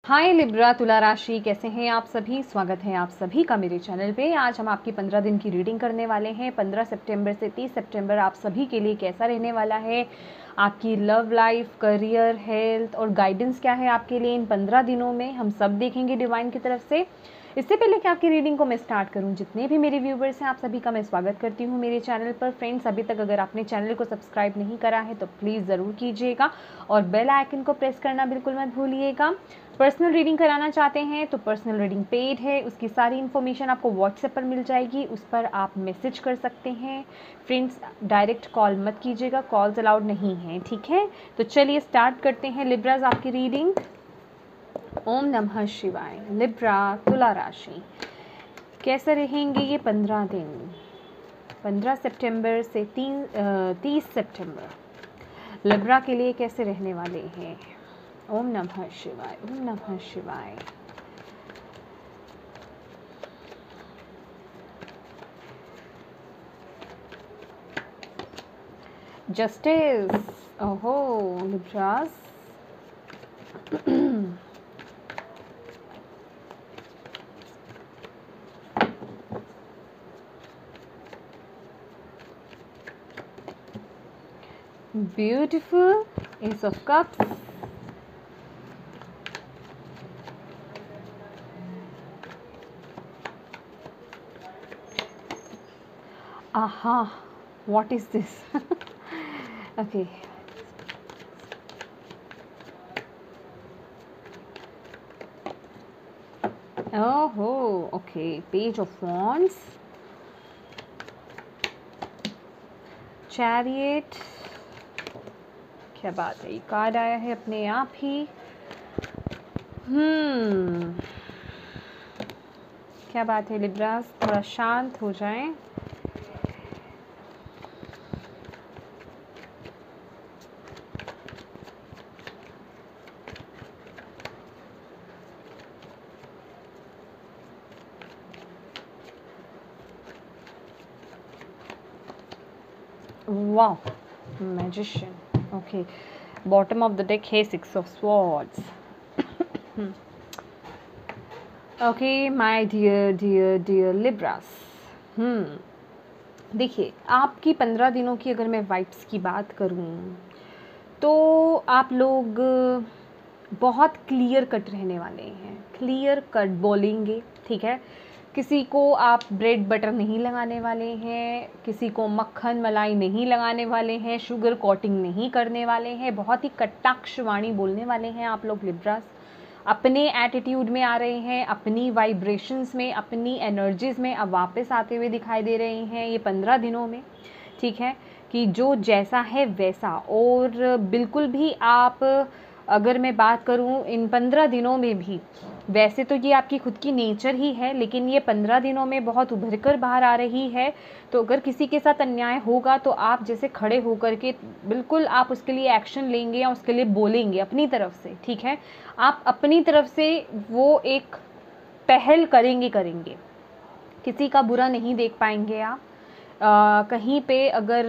हाय Libra तुला राशि, कैसे हैं आप सभी। स्वागत है आप सभी का मेरे चैनल पे। आज हम आपकी 15 दिन की रीडिंग करने वाले हैं। 15 सितंबर से 30 सितंबर आप सभी के लिए कैसा रहने वाला है, आपकी लव लाइफ, करियर, हेल्थ और गाइडेंस क्या है आपके लिए इन 15 दिनों में, हम सब देखेंगे डिवाइन की तरफ से। इससे पहले कि आपकी रीडिंग को मैं स्टार्ट करूं, जितने भी मेरे व्यूवर्स हैं आप सभी का मैं स्वागत करती हूं मेरे चैनल पर। फ्रेंड्स, अभी तक अगर आपने चैनल को सब्सक्राइब नहीं करा है तो प्लीज़ ज़रूर कीजिएगा और बेल आइकन को प्रेस करना बिल्कुल मत भूलिएगा। पर्सनल रीडिंग कराना चाहते हैं तो पर्सनल रीडिंग पेड है, उसकी सारी इन्फॉर्मेशन आपको व्हाट्सएप पर मिल जाएगी, उस पर आप मैसेज कर सकते हैं। फ्रेंड्स, डायरेक्ट कॉल मत कीजिएगा, कॉल्स अलाउड नहीं हैं, ठीक है। तो चलिए स्टार्ट करते हैं लिब्राज आपकी रीडिंग। ओम नमः शिवाय। लिब्रा तुला राशि, कैसे रहेंगे ये 15 दिन, 15 सितंबर से 30 सितंबर लिब्रा के लिए कैसे रहने वाले हैं। ओम नमः शिवाय, ओम नमः शिवाय। जस्टिस, ओहो Libras, beautiful, S of cups, aha, what is this? Okay, oh okay, page of wands, chariot, क्या बात है, ये कार्ड आया है अपने आप ही। क्या बात है लिब्रास, थोड़ा शांत हो जाएं। वाह, magician, okay. Bottom of the deck है 6 of swords. Okay my dear dear dear Libras, देखिए आपकी 15 दिनों की अगर मैं वाइब्स की बात करूं तो आप लोग बहुत क्लियर कट रहने वाले हैं, क्लियर कट बोलेंगे, ठीक है। किसी को आप ब्रेड बटर नहीं लगाने वाले हैं, किसी को मक्खन मलाई नहीं लगाने वाले हैं, शुगर कोटिंग नहीं करने वाले हैं, बहुत ही कटाक्ष वाणी बोलने वाले हैं आप लोग लिब्रास। अपने एटीट्यूड में आ रहे हैं, अपनी वाइब्रेशंस में, अपनी एनर्जीज़ में अब वापस आते हुए दिखाई दे रहे हैं ये 15 दिनों में, ठीक है। कि जो जैसा है वैसा, और बिल्कुल भी आप, अगर मैं बात करूं इन 15 दिनों में भी, वैसे तो ये आपकी खुद की नेचर ही है, लेकिन ये 15 दिनों में बहुत उभर कर बाहर आ रही है। तो अगर किसी के साथ अन्याय होगा तो आप जैसे खड़े होकर के बिल्कुल आप उसके लिए एक्शन लेंगे या उसके लिए बोलेंगे अपनी तरफ से, ठीक है। आप अपनी तरफ से वो एक पहल करेंगे, किसी का बुरा नहीं देख पाएंगे आप। कहीं पे अगर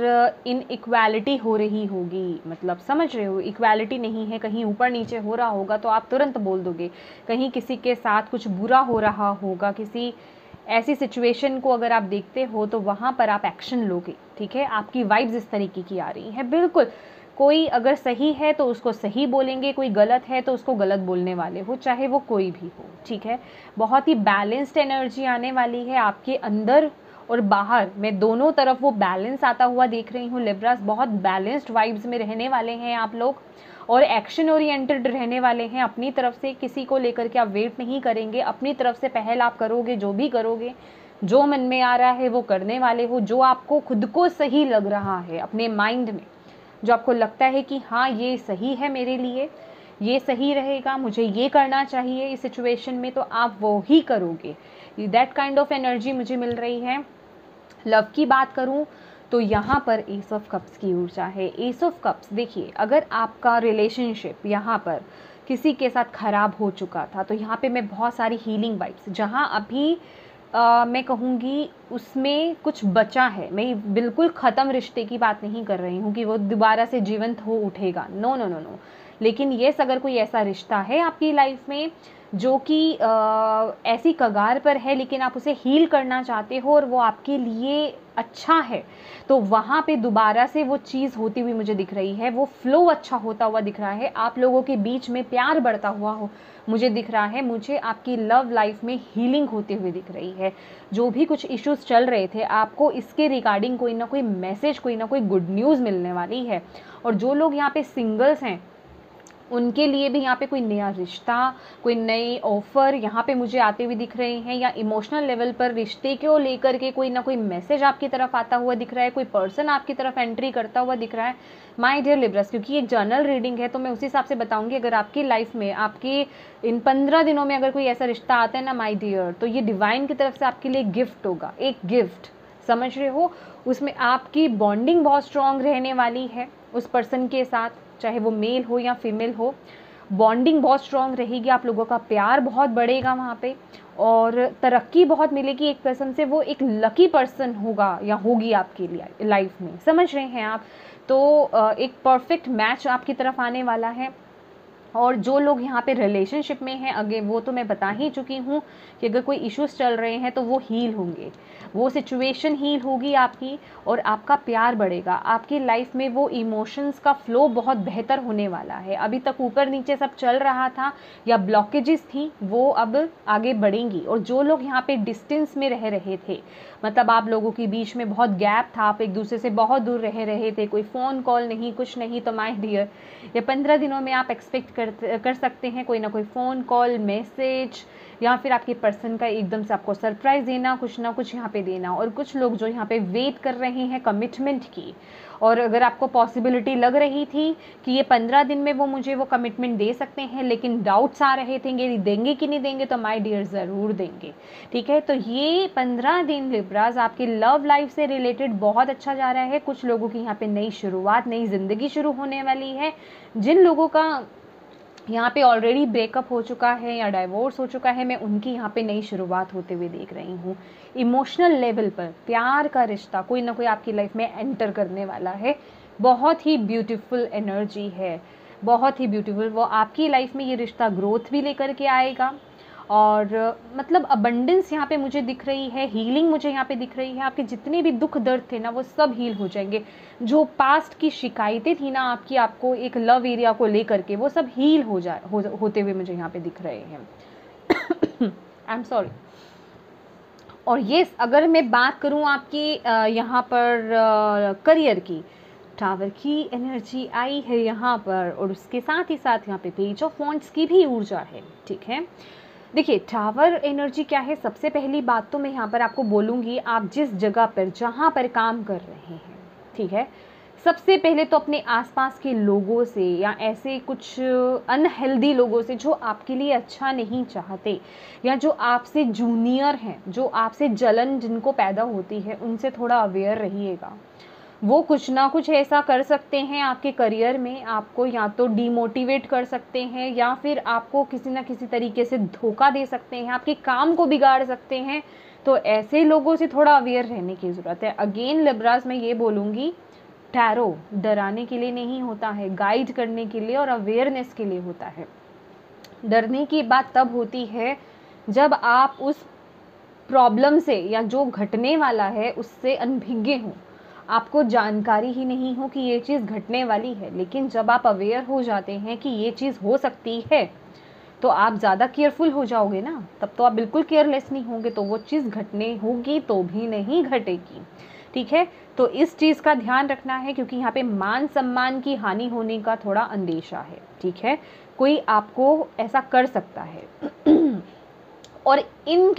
इनइक्वालिटी हो रही होगी, मतलब समझ रहे हो, इक्वालिटी नहीं है, कहीं ऊपर नीचे हो रहा होगा तो आप तुरंत बोल दोगे। कहीं किसी के साथ कुछ बुरा हो रहा होगा, किसी ऐसी सिचुएशन को अगर आप देखते हो तो वहाँ पर आप एक्शन लोगे, ठीक है। आपकी वाइब्स इस तरीके की आ रही है, बिल्कुल। कोई अगर सही है तो उसको सही बोलेंगे, कोई गलत है तो उसको गलत बोलने वाले हो, चाहे वो कोई भी हो, ठीक है। बहुत ही बैलेंस्ड एनर्जी आने वाली है आपके अंदर और बाहर, मैं दोनों तरफ वो बैलेंस आता हुआ देख रही हूँ लिब्रास। बहुत बैलेंस्ड वाइब्स में रहने वाले हैं आप लोग और एक्शन ओरिएंटेड रहने वाले हैं। अपनी तरफ से किसी को लेकर के आप वेट नहीं करेंगे, अपनी तरफ से पहल आप करोगे, जो भी करोगे, जो मन में आ रहा है वो करने वाले हो। जो आपको खुद को सही लग रहा है अपने माइंड में, जो आपको लगता है कि हाँ ये सही है मेरे लिए, ये सही रहेगा, मुझे ये करना चाहिए इस सिचुएशन में, तो आप वो ही करोगे। दैट काइंड ऑफ एनर्जी मुझे मिल रही है। लव की बात करूं तो यहाँ पर एस ऑफ कप्स की ऊर्जा है। एस ऑफ कप्स, देखिए अगर आपका रिलेशनशिप यहाँ पर किसी के साथ ख़राब हो चुका था तो यहाँ पे मैं बहुत सारी हीलिंग वाइब्स, जहाँ अभी मैं कहूँगी उसमें कुछ बचा है। मैं बिल्कुल ख़त्म रिश्ते की बात नहीं कर रही हूँ कि वो दोबारा से जीवंत हो उठेगा, नो नो नो नो। लेकिन येस, अगर कोई ऐसा रिश्ता है आपकी लाइफ में जो कि ऐसी कगार पर है लेकिन आप उसे हील करना चाहते हो और वो आपके लिए अच्छा है, तो वहाँ पे दोबारा से वो चीज़ होती हुई मुझे दिख रही है, वो फ्लो अच्छा होता हुआ दिख रहा है, आप लोगों के बीच में प्यार बढ़ता हुआ हो मुझे दिख रहा है, मुझे आपकी लव लाइफ में हीलिंग होती हुई दिख रही है। जो भी कुछ इश्यूज चल रहे थे, आपको इसके रिगार्डिंग कोई ना कोई मैसेज, कोई ना कोई गुड न्यूज़ मिलने वाली है। और जो लोग यहाँ पे सिंगल्स हैं उनके लिए भी यहाँ पे कोई नया रिश्ता, कोई नई ऑफ़र यहाँ पे मुझे आते हुए दिख रहे हैं, या इमोशनल लेवल पर रिश्ते को लेकर के कोई ना कोई मैसेज आपकी तरफ आता हुआ दिख रहा है, कोई पर्सन आपकी तरफ एंट्री करता हुआ दिख रहा है। माय डियर लिब्रास, क्योंकि ये जर्नल रीडिंग है तो मैं उसी हिसाब से बताऊंगी। अगर आपकी लाइफ में आपके इन 15 दिनों में अगर कोई ऐसा रिश्ता आता है ना माय डियर, तो ये डिवाइन की तरफ से आपके लिए गिफ्ट होगा, एक गिफ्ट, समझ रहे हो। उसमें आपकी बॉन्डिंग बहुत स्ट्रांग रहने वाली है उस पर्सन के साथ, चाहे वो मेल हो या फीमेल हो, बॉन्डिंग बहुत स्ट्रांग रहेगी, आप लोगों का प्यार बहुत बढ़ेगा वहाँ पे, और तरक्की बहुत मिलेगी एक पर्सन से। वो एक लकी पर्सन होगा या होगी आपके लिए लाइफ में, समझ रहे हैं आप। तो एक परफेक्ट मैच आपकी तरफ आने वाला है। और जो लोग यहाँ पे रिलेशनशिप में हैं, अगे वो तो मैं बता ही चुकी हूँ कि अगर कोई इश्यूज चल रहे हैं तो वो हील होंगे, वो सिचुएशन हील होगी आपकी, और आपका प्यार बढ़ेगा। आपकी लाइफ में वो इमोशंस का फ्लो बहुत बेहतर होने वाला है। अभी तक ऊपर नीचे सब चल रहा था या ब्लॉकेजेस थी, वो अब आगे बढ़ेंगी। और जो लोग यहाँ पे डिस्टेंस में रह रहे थे, मतलब आप लोगों के बीच में बहुत गैप था, आप एक दूसरे से बहुत दूर रह रहे थे, कोई फ़ोन कॉल नहीं, कुछ नहीं, तो माय डियर ये 15 दिनों में आप एक्सपेक्ट कर सकते हैं कोई ना कोई फ़ोन कॉल, मैसेज, या फिर आपके पर्सन का एकदम से आपको सरप्राइज़ देना, कुछ ना कुछ यहाँ पे देना। और कुछ लोग जो यहाँ पे वेट कर रहे हैं कमिटमेंट की, और अगर आपको पॉसिबिलिटी लग रही थी कि ये 15 दिन में वो मुझे वो कमिटमेंट दे सकते हैं, लेकिन डाउट्स आ रहे थे ये देंगे कि नहीं देंगे, तो माय डियर ज़रूर देंगे, ठीक है। तो ये 15 दिन लिब्रास आपकी लव लाइफ से रिलेटेड बहुत अच्छा जा रहा है। कुछ लोगों की यहाँ पे नई शुरुआत, नई ज़िंदगी शुरू होने वाली है। जिन लोगों का यहाँ पे ऑलरेडी ब्रेकअप हो चुका है या डाइवोर्स हो चुका है, मैं उनकी यहाँ पे नई शुरुआत होते हुए देख रही हूँ। इमोशनल लेवल पर प्यार का रिश्ता कोई ना कोई आपकी लाइफ में एंटर करने वाला है। बहुत ही ब्यूटीफुल एनर्जी है, बहुत ही ब्यूटीफुल। वो आपकी लाइफ में ये रिश्ता ग्रोथ भी लेकर के आएगा, और मतलब अबंडेंस यहाँ पे मुझे दिख रही है, हीलिंग मुझे यहाँ पे दिख रही है। आपके जितने भी दुख दर्द थे ना, वो सब हील हो जाएंगे। जो पास्ट की शिकायतें थी ना आपकी, आपको एक लव एरिया को लेकर के, वो सब हील होते हुए मुझे यहाँ पे दिख रहे हैं। I am sorry. और ये अगर मैं बात करूँ आपकी यहाँ पर करियर की, टावर की एनर्जी आई है यहाँ पर, और उसके साथ ही साथ यहाँ पे पेज ऑफ वॉन्ड्स की भी ऊर्जा है, ठीक है। देखिए टावर एनर्जी क्या है, सबसे पहली बात तो मैं यहाँ पर आपको बोलूँगी, आप जिस जगह पर जहाँ पर काम कर रहे हैं, ठीक है, सबसे पहले तो अपने आसपास के लोगों से या ऐसे कुछ अनहेल्दी लोगों से जो आपके लिए अच्छा नहीं चाहते, या जो आपसे जूनियर हैं, जो आपसे जलन जिनको पैदा होती है, उनसे थोड़ा अवेयर रहिएगा। वो कुछ ना कुछ ऐसा कर सकते हैं आपके करियर में, आपको या तो डीमोटिवेट कर सकते हैं, या फिर आपको किसी ना किसी तरीके से धोखा दे सकते हैं, आपके काम को बिगाड़ सकते हैं। तो ऐसे लोगों से थोड़ा अवेयर रहने की ज़रूरत है। अगेन लिब्रास मैं ये बोलूँगी, टैरो डराने के लिए नहीं होता है, गाइड करने के लिए और अवेयरनेस के लिए होता है। डरने की बात तब होती है जब आप उस प्रॉब्लम से या जो घटने वाला है उससे अनभिज्ञ हों, आपको जानकारी ही नहीं हो कि ये चीज़ घटने वाली है। लेकिन जब आप अवेयर हो जाते हैं कि ये चीज़ हो सकती है, तो आप ज़्यादा केयरफुल हो जाओगे ना, तब तो आप बिल्कुल केयरलेस नहीं होंगे, तो वो चीज़ घटने होगी तो भी नहीं घटेगी, ठीक है। तो इस चीज़ का ध्यान रखना है, क्योंकि यहाँ पे मान सम्मान की हानि होने का थोड़ा अंदेशा है, ठीक है। कोई आपको ऐसा कर सकता है। और इन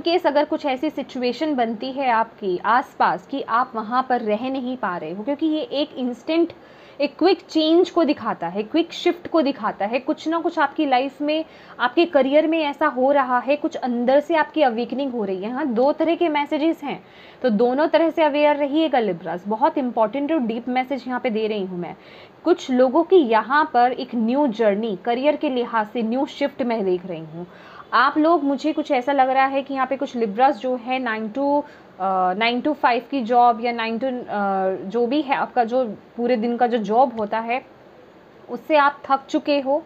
केस अगर कुछ ऐसी सिचुएशन बनती है आपकी आसपास कि आप वहाँ पर रह नहीं पा रहे हो, क्योंकि ये एक इंस्टेंट, एक क्विक चेंज को दिखाता है, क्विक शिफ्ट को दिखाता है। कुछ ना कुछ आपकी लाइफ में, आपके करियर में ऐसा हो रहा है, कुछ अंदर से आपकी अवेकनिंग हो रही है। हाँ, दो तरह के मैसेजेस हैं, तो दोनों तरह से अवेयर रहिएगा लिब्रास। बहुत इंपॉर्टेंट और डीप मैसेज यहाँ पे दे रही हूँ मैं। कुछ लोगों की यहाँ पर एक न्यू जर्नी, करियर के लिहाज से न्यू शिफ्ट मैं देख रही हूँ। आप लोग, मुझे कुछ ऐसा लग रहा है कि यहाँ पे कुछ लिब्रास जो है 9 to 5 की जॉब, या 9 to जो भी है आपका जो पूरे दिन का जो जॉब होता है, उससे आप थक चुके हो,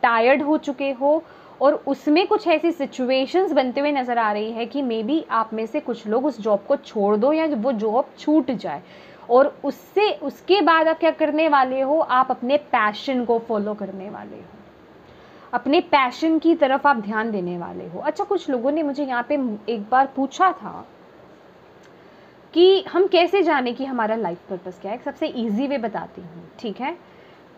टायर्ड हो चुके हो, और उसमें कुछ ऐसी सिचुएशंस बनते हुए नज़र आ रही है कि मे बी आप में से कुछ लोग उस जॉब को छोड़ दो या वो जॉब छूट जाए, और उसके बाद आप क्या करने वाले हो, आप अपने पैशन को फॉलो करने वाले हो, अपने पैशन की तरफ आप ध्यान देने वाले हो। अच्छा, कुछ लोगों ने मुझे यहाँ पे एक बार पूछा था कि हम कैसे जाने कि हमारा लाइफ पर्पस क्या है। सबसे इजी वे बताती हूँ, ठीक है।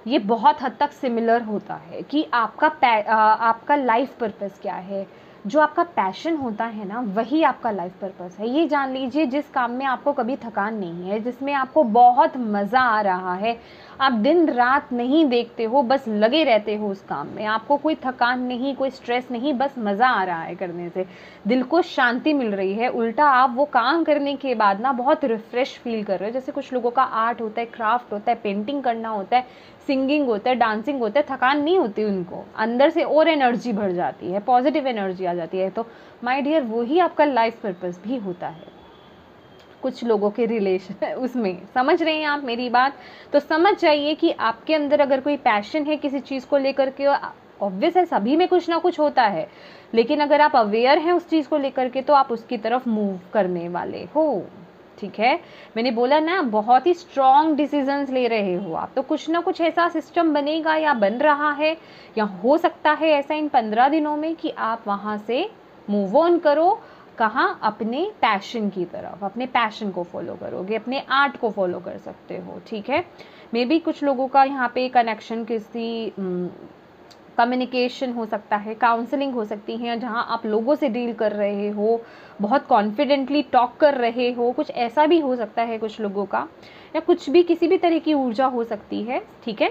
ये बहुत हद तक सिमिलर होता है कि आपका लाइफ पर्पस क्या है। जो आपका पैशन होता है ना, वही आपका लाइफ पर्पस है। ये जान लीजिए, जिस काम में आपको कभी थकान नहीं है, जिसमें आपको बहुत मज़ा आ रहा है, आप दिन रात नहीं देखते हो, बस लगे रहते हो उस काम में, आपको कोई थकान नहीं, कोई स्ट्रेस नहीं, बस मज़ा आ रहा है करने से, दिल को शांति मिल रही है। उल्टा आप वो काम करने के बाद ना बहुत रिफ़्रेश फील कर रहे हो। जैसे कुछ लोगों का आर्ट होता है, क्राफ्ट होता है, पेंटिंग करना होता है, सिंगिंग होता है, डांसिंग होता है, थकान नहीं होती उनको, अंदर से और एनर्जी भर जाती है, पॉजिटिव एनर्जी आ जाती है। तो माय डियर, वही आपका लाइफ पर्पस भी होता है कुछ लोगों के रिलेशन उसमें। समझ रहे हैं आप मेरी बात? तो समझ जाइए कि आपके अंदर अगर कोई पैशन है किसी चीज़ को लेकर के, ऑब्वियस है सभी में कुछ ना कुछ होता है, लेकिन अगर आप अवेयर हैं उस चीज़ को लेकर के तो आप उसकी तरफ मूव करने वाले हो, ठीक है। मैंने बोला ना, बहुत ही स्ट्रॉन्ग डिसीजंस ले रहे हो आप, तो कुछ ना कुछ ऐसा सिस्टम बनेगा या बन रहा है या हो सकता है ऐसा इन 15 दिनों में कि आप वहाँ से मूव ऑन करो। कहाँ? अपने पैशन की तरफ, अपने पैशन को फॉलो करोगे, अपने आर्ट को फॉलो कर सकते हो, ठीक है। मे बी कुछ लोगों का यहाँ पे कनेक्शन किसी कम्युनिकेशन हो सकता है, काउंसलिंग हो सकती है, जहाँ आप लोगों से डील कर रहे हो, बहुत कॉन्फिडेंटली टॉक कर रहे हो, कुछ ऐसा भी हो सकता है कुछ लोगों का, या कुछ भी किसी भी तरह की ऊर्जा हो सकती है, ठीक है।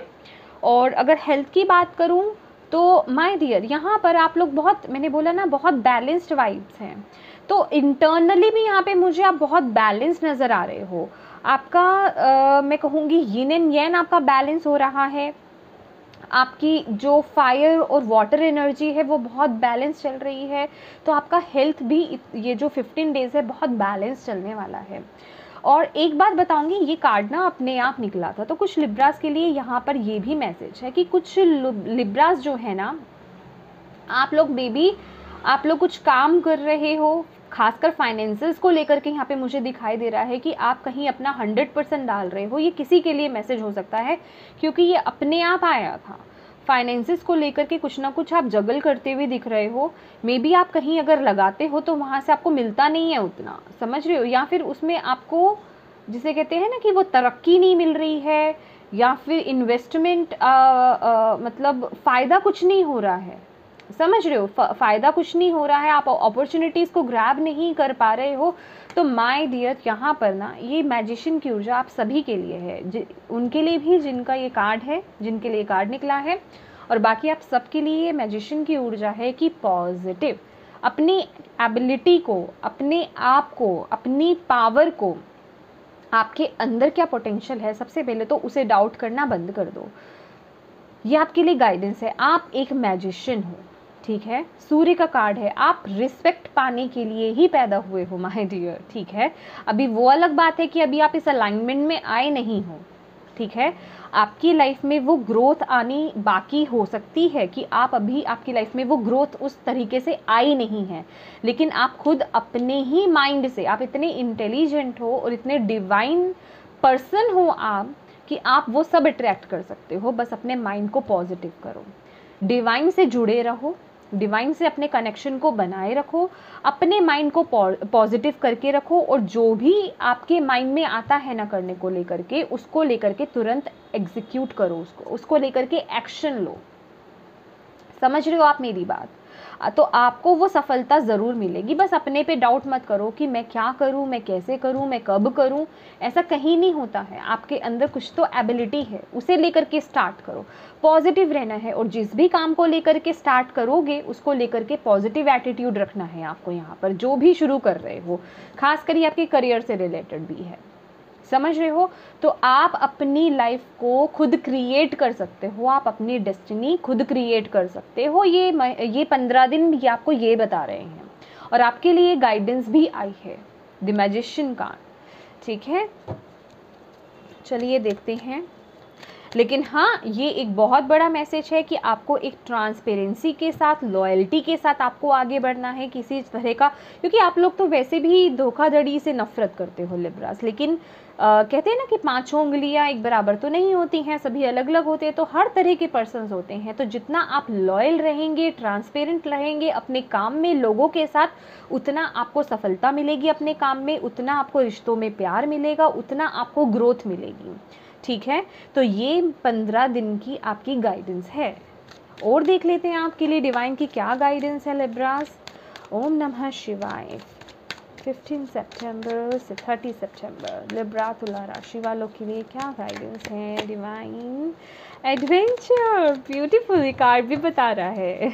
और अगर हेल्थ की बात करूँ तो माय डियर, यहाँ पर आप लोग बहुत, मैंने बोला ना, बहुत बैलेंस्ड वाइब्स हैं। तो इंटरनली भी यहाँ पे मुझे आप बहुत बैलेंस्ड नज़र आ रहे हो। आपका मैं कहूँगी यिन एंड yang आपका बैलेंस हो रहा है। आपकी जो फायर और वाटर एनर्जी है वो बहुत बैलेंस चल रही है। तो आपका हेल्थ भी ये जो 15 डेज़ है बहुत बैलेंस चलने वाला है। और एक बात बताऊंगी, ये कार्ड ना अपने आप निकला था, तो कुछ लिब्रास के लिए यहाँ पर ये भी मैसेज है कि कुछ लिब्रास जो है ना, आप लोग बेबी, आप लोग कुछ काम कर रहे हो, खासकर फाइनेंसेस को लेकर के यहाँ पे मुझे दिखाई दे रहा है कि आप कहीं अपना 100% डाल रहे हो। ये किसी के लिए मैसेज हो सकता है क्योंकि ये अपने आप आया था। फाइनेंसेस को लेकर के कुछ ना कुछ आप जगल करते हुए दिख रहे हो। मे बी आप कहीं अगर लगाते हो तो वहाँ से आपको मिलता नहीं है उतना, समझ रहे हो, या फिर उसमें आपको जिसे कहते हैं ना कि वो तरक्की नहीं मिल रही है, या फिर इन्वेस्टमेंट मतलब फ़ायदा कुछ नहीं हो रहा है, समझ रहे हो, फ़ायदा कुछ नहीं हो रहा है, आप अपॉर्चुनिटीज़ को ग्रैब नहीं कर पा रहे हो। तो माय डियर, यहाँ पर ना ये मैजिशियन की ऊर्जा आप सभी के लिए है, उनके लिए भी जिनका ये कार्ड है, जिनके लिए कार्ड निकला है, और बाकी आप सबके लिए मैजिशियन की ऊर्जा है कि पॉजिटिव, अपनी एबिलिटी को, अपने आप को, अपनी पावर को, आपके अंदर क्या पोटेंशियल है, सबसे पहले तो उसे डाउट करना बंद कर दो। ये आपके लिए गाइडेंस है। आप एक मैजिशियन हो, ठीक है, सूर्य का कार्ड है, आप रिस्पेक्ट पाने के लिए ही पैदा हुए हो माय डियर, ठीक है। अभी वो अलग बात है कि अभी आप इस अलाइनमेंट में आए नहीं हो, ठीक है। आपकी लाइफ में वो ग्रोथ आनी बाकी हो सकती है कि आप अभी आपकी लाइफ में वो ग्रोथ उस तरीके से आई नहीं है, लेकिन आप खुद अपने ही माइंड से, आप इतने इंटेलिजेंट हो और इतने डिवाइन पर्सन हो आप कि आप वो सब अट्रैक्ट कर सकते हो। बस अपने माइंड को पॉजिटिव करो, डिवाइन से जुड़े रहो, डिवाइन से अपने कनेक्शन को बनाए रखो, अपने माइंड को पॉजिटिव करके रखो, और जो भी आपके माइंड में आता है ना करने को लेकर के, उसको लेकर के तुरंत एग्जीक्यूट करो, उसको लेकर के एक्शन लो। समझ रहे हो आप मेरी बात? तो आपको वो सफलता ज़रूर मिलेगी। बस अपने पे डाउट मत करो कि मैं क्या करूँ, मैं कैसे करूँ, मैं कब करूँ, ऐसा कहीं नहीं होता है। आपके अंदर कुछ तो एबिलिटी है, उसे लेकर के स्टार्ट करो, पॉजिटिव रहना है, और जिस भी काम को लेकर के स्टार्ट करोगे उसको लेकर के पॉजिटिव एटीट्यूड रखना है आपको। यहाँ पर जो भी शुरू कर रहे हो, खासकर ये आपके करियर से रिलेटेड भी है, समझ रहे हो। तो आप अपनी लाइफ को खुद क्रिएट कर सकते हो, आप अपनी डेस्टिनी खुद क्रिएट कर सकते हो। ये 15 दिन ये आपको ये बता रहे हैं, और आपके लिए गाइडेंस भी आई है, द मैजिशियन कार्ड, ठीक है। चलिए देखते हैं। लेकिन हाँ, ये एक बहुत बड़ा मैसेज है कि आपको एक ट्रांसपेरेंसी के साथ, लॉयल्टी के साथ आपको आगे बढ़ना है किसी तरह का, क्योंकि आप लोग तो वैसे भी धोखाधड़ी से नफरत करते हो लिब्रास। लेकिन कहते हैं ना कि पांचों उंगलियां एक बराबर तो नहीं होती हैं, सभी अलग अलग होते हैं, तो हर तरह के पर्सन्स होते हैं। तो जितना आप लॉयल रहेंगे, ट्रांसपेरेंट रहेंगे अपने काम में लोगों के साथ, उतना आपको सफलता मिलेगी अपने काम में, उतना आपको रिश्तों में प्यार मिलेगा, उतना आपको ग्रोथ मिलेगी। ठीक है, तो ये 15 दिन की आपकी गाइडेंस है। और देख लेते हैं आपके लिए डिवाइन की क्या गाइडेंस है लिब्रास। ओम नमः शिवाय। 15 सितंबर से 30 सितंबर लिब्रा तुला राशि वालों के लिए क्या गाइडेंस है डिवाइन। एडवेंचर, ब्यूटीफुल कार्ड भी बता रहा है।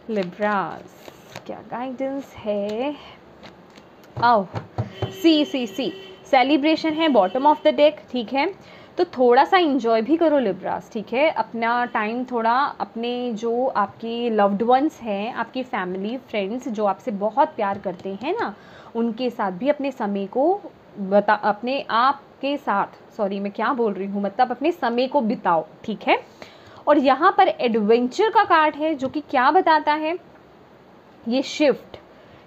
लिब्रास क्या गाइडेंस है। आओ, सी सेलिब्रेशन है बॉटम ऑफ द डेक। ठीक है, तो थोड़ा सा इंजॉय भी करो लिब्रास। ठीक है, अपना टाइम थोड़ा अपने जो आपके लव्ड वंस हैं, आपकी फैमिली फ्रेंड्स जो आपसे बहुत प्यार करते हैं ना, उनके साथ भी अपने समय को अपने आप के साथ, सॉरी मैं क्या बोल रही हूँ, मतलब अपने समय को बिताओ। ठीक है, और यहाँ पर एडवेंचर का कार्ड है जो कि क्या बताता है, ये शिफ्ट,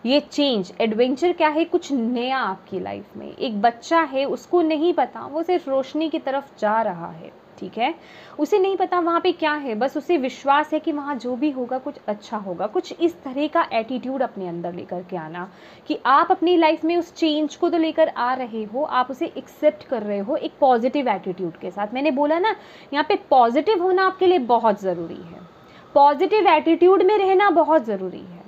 ये चेंज। एडवेंचर क्या है, कुछ नया आपकी लाइफ में। एक बच्चा है, उसको नहीं पता, वो सिर्फ रोशनी की तरफ जा रहा है। ठीक है, उसे नहीं पता वहाँ पे क्या है, बस उसे विश्वास है कि वहाँ जो भी होगा कुछ अच्छा होगा। कुछ इस तरह का एटीट्यूड अपने अंदर लेकर के आना कि आप अपनी लाइफ में उस चेंज को तो लेकर आ रहे हो, आप उसे एक्सेप्ट कर रहे हो एक पॉजिटिव एटीट्यूड के साथ। मैंने बोला ना, यहाँ पे पॉजिटिव होना आपके लिए बहुत ज़रूरी है, पॉजिटिव एटीट्यूड में रहना बहुत ज़रूरी है।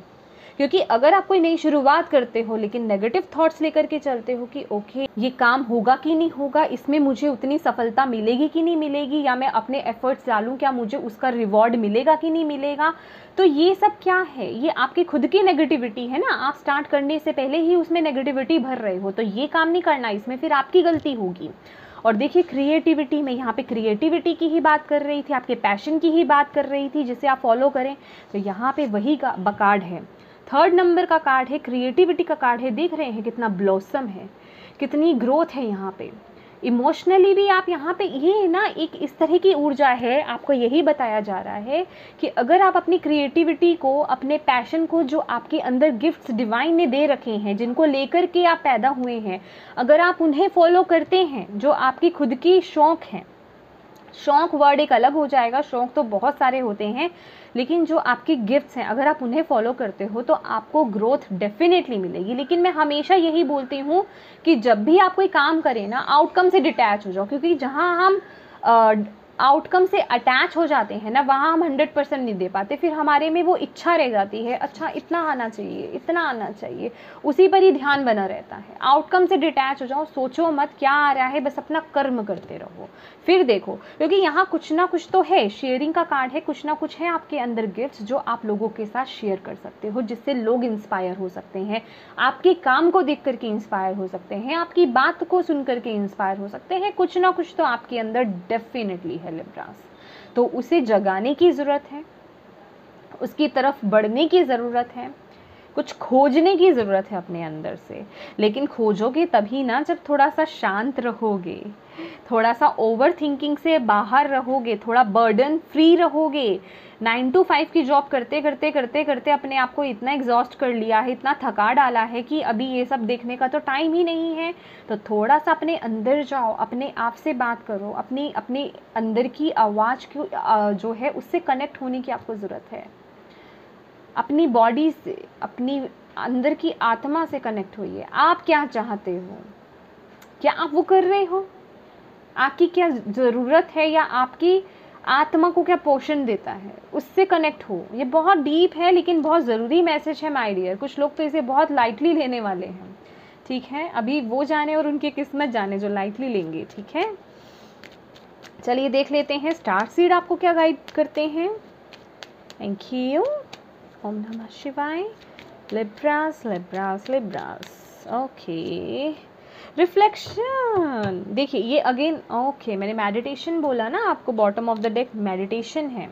क्योंकि अगर आप कोई नई शुरुआत करते हो लेकिन नेगेटिव थॉट्स लेकर के चलते हो कि ओके ये काम होगा कि नहीं होगा, इसमें मुझे उतनी सफलता मिलेगी कि नहीं मिलेगी, या मैं अपने एफर्ट्स डालूं क्या मुझे उसका रिवॉर्ड मिलेगा कि नहीं मिलेगा, तो ये सब क्या है, ये आपकी खुद की नेगेटिविटी है ना। आप स्टार्ट करने से पहले ही उसमें नेगेटिविटी भर रहे हो, तो ये काम नहीं करना, इसमें फिर आपकी गलती होगी। और देखिए क्रिएटिविटी में, यहाँ पे क्रिएटिविटी की ही बात कर रही थी, आपके पैशन की ही बात कर रही थी जिसे आप फॉलो करें, तो यहाँ पे वही का कार्ड है। 3rd नंबर का कार्ड है, क्रिएटिविटी का कार्ड है। देख रहे हैं कितना ब्लॉसम है, कितनी ग्रोथ है यहाँ पे। इमोशनली भी आप यहाँ पे, ये ना एक इस तरह की ऊर्जा है, आपको यही बताया जा रहा है कि अगर आप अपनी क्रिएटिविटी को, अपने पैशन को, जो आपके अंदर गिफ्ट्स डिवाइन ने दे रखे हैं, जिनको लेकर के आप पैदा हुए हैं, अगर आप उन्हें फॉलो करते हैं, जो आपकी खुद की शौक हैं, शौक वर्ड एक अलग हो जाएगा, शौक तो बहुत सारे होते हैं, लेकिन जो आपके गिफ्ट्स हैं अगर आप उन्हें फॉलो करते हो तो आपको ग्रोथ डेफिनेटली मिलेगी। लेकिन मैं हमेशा यही बोलती हूँ कि जब भी आप कोई काम करें ना, आउटकम से डिटैच हो जाओ, क्योंकि जहाँ हम आउटकम से अटैच हो जाते हैं ना, वहाँ हम 100% नहीं दे पाते, फिर हमारे में वो इच्छा रह जाती है, अच्छा इतना आना चाहिए, इतना आना चाहिए, उसी पर ही ध्यान बना रहता है। आउटकम से डिटैच हो जाओ, सोचो मत क्या आ रहा है, बस अपना कर्म करते रहो, फिर देखो, क्योंकि यहाँ कुछ ना कुछ तो है, शेयरिंग का कार्ड है, कुछ ना कुछ है आपके अंदर गिफ्ट्स जो आप लोगों के साथ शेयर कर सकते हो, जिससे लोग इंस्पायर हो सकते हैं, आपके काम को देख करके इंस्पायर हो सकते हैं, आपकी बात को सुन करके इंस्पायर हो सकते हैं। कुछ ना कुछ तो आपके अंदर डेफिनेटली है लिब्रास, तो उसे जगाने की ज़रूरत है, उसकी तरफ बढ़ने की ज़रूरत है, कुछ खोजने की ज़रूरत है अपने अंदर से। लेकिन खोजोगे तभी ना जब थोड़ा सा शांत रहोगे, थोड़ा सा ओवर थिंकिंग से बाहर रहोगे, थोड़ा बर्डन फ्री रहोगे। 9 to 5 की जॉब करते करते करते करते अपने आप को इतना एग्जॉस्ट कर लिया है, इतना थका डाला है कि अभी ये सब देखने का तो टाइम ही नहीं है। तो थोड़ा सा अपने अंदर जाओ, अपने आप से बात करो, अपने अंदर की आवाज़ की जो है उससे कनेक्ट होने की आपको ज़रूरत है। अपनी बॉडी से, अपनी अंदर की आत्मा से कनेक्ट होइए। आप क्या चाहते हो, क्या आप वो कर रहे हो, आपकी क्या ज़रूरत है, या आपकी आत्मा को क्या पोषण देता है, उससे कनेक्ट हो। ये बहुत डीप है लेकिन बहुत ज़रूरी मैसेज है माय डियर। कुछ लोग तो इसे बहुत लाइटली लेने वाले हैं, ठीक है, अभी वो जाने और उनकी किस्मत जाने जो लाइटली लेंगे, ठीक है। चलिए देख लेते हैं स्टार सीड आपको क्या गाइड करते हैं। Thank you. ओम नमः शिवाय। Libras Libras Libras, okay. Reflection, देखिए ये अगेन, ओके मैंने मेडिटेशन बोला ना आपको, bottom of the deck meditation है,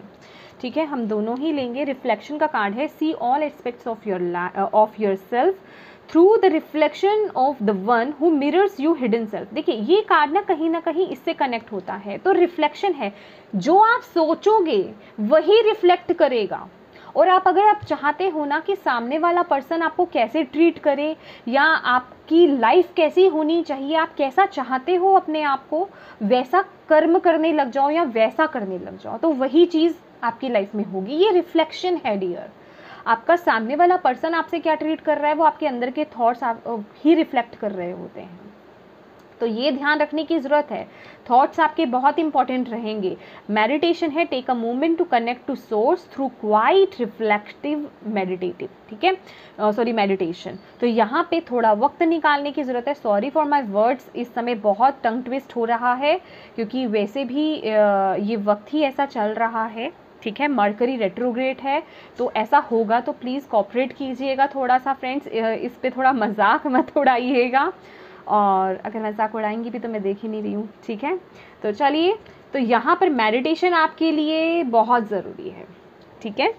ठीक है, हम दोनों ही लेंगे। रिफ्लेक्शन का कार्ड है, see all aspects of your self through the reflection of the one who mirrors you hidden self. देखिए ये कार्ड ना कहीं इससे कनेक्ट होता है। तो रिफ्लेक्शन है, जो आप सोचोगे वही रिफ्लेक्ट करेगा। और अगर आप चाहते हो ना कि सामने वाला पर्सन आपको कैसे ट्रीट करे या आपकी लाइफ कैसी होनी चाहिए, आप कैसा चाहते हो अपने आप को, वैसा कर्म करने लग जाओ या वैसा करने लग जाओ, तो वही चीज़ आपकी लाइफ में होगी। ये रिफ्लेक्शन है डियर। आपका सामने वाला पर्सन आपसे क्या ट्रीट कर रहा है वो आपके अंदर के थॉट्स ही रिफ्लेक्ट कर रहे होते हैं। तो ये ध्यान रखने की ज़रूरत है। थॉट्स आपके बहुत इंपॉर्टेंट रहेंगे। मेडिटेशन है, take a moment to connect to source through quite reflective meditative, ठीक है, सॉरी मेडिटेशन। तो यहाँ पे थोड़ा वक्त निकालने की ज़रूरत है। सॉरी फॉर माय वर्ड्स, इस समय बहुत टंग ट्विस्ट हो रहा है क्योंकि वैसे भी ये वक्त ही ऐसा चल रहा है, ठीक है। मरकरी रेट्रोग्रेड है तो ऐसा होगा, तो प्लीज़ कॉपरेट कीजिएगा थोड़ा सा फ्रेंड्स, इस पे थोड़ा मजाक मत उड़ाइएगा। और अगर मजाक उड़ाएंगी भी तो मैं देख ही नहीं रही हूँ, ठीक है। तो चलिए, तो यहाँ पर मेडिटेशन आपके लिए बहुत ज़रूरी है, ठीक है।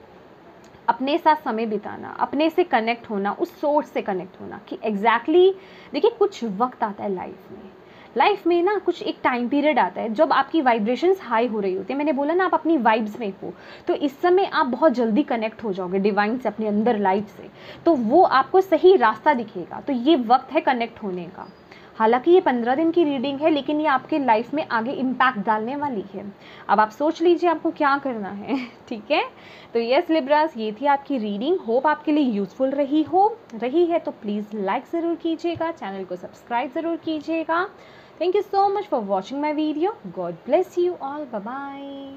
अपने साथ समय बिताना, अपने से कनेक्ट होना, उस सोर्स से कनेक्ट होना कि एग्जैक्टली देखिए कुछ वक्त आता है लाइफ में ना, कुछ एक टाइम पीरियड आता है जब आपकी वाइब्रेशंस हाई हो रही होती है। मैंने बोला ना आप अपनी वाइब्स में हो, तो इस समय आप बहुत जल्दी कनेक्ट हो जाओगे डिवाइन से, अपने अंदर लाइट से, तो वो आपको सही रास्ता दिखेगा। तो ये वक्त है कनेक्ट होने का। हालांकि ये 15 दिन की रीडिंग है, लेकिन ये आपके लाइफ में आगे इम्पैक्ट डालने वाली है। अब आप सोच लीजिए आपको क्या करना है, ठीक है। तो यस लिब्रास, ये थी आपकी रीडिंग। होप आपके लिए यूज़फुल रही है तो प्लीज़ लाइक ज़रूर कीजिएगा, चैनल को सब्सक्राइब ज़रूर कीजिएगा। Thank you so much for watching my video. God bless you all. Bye bye.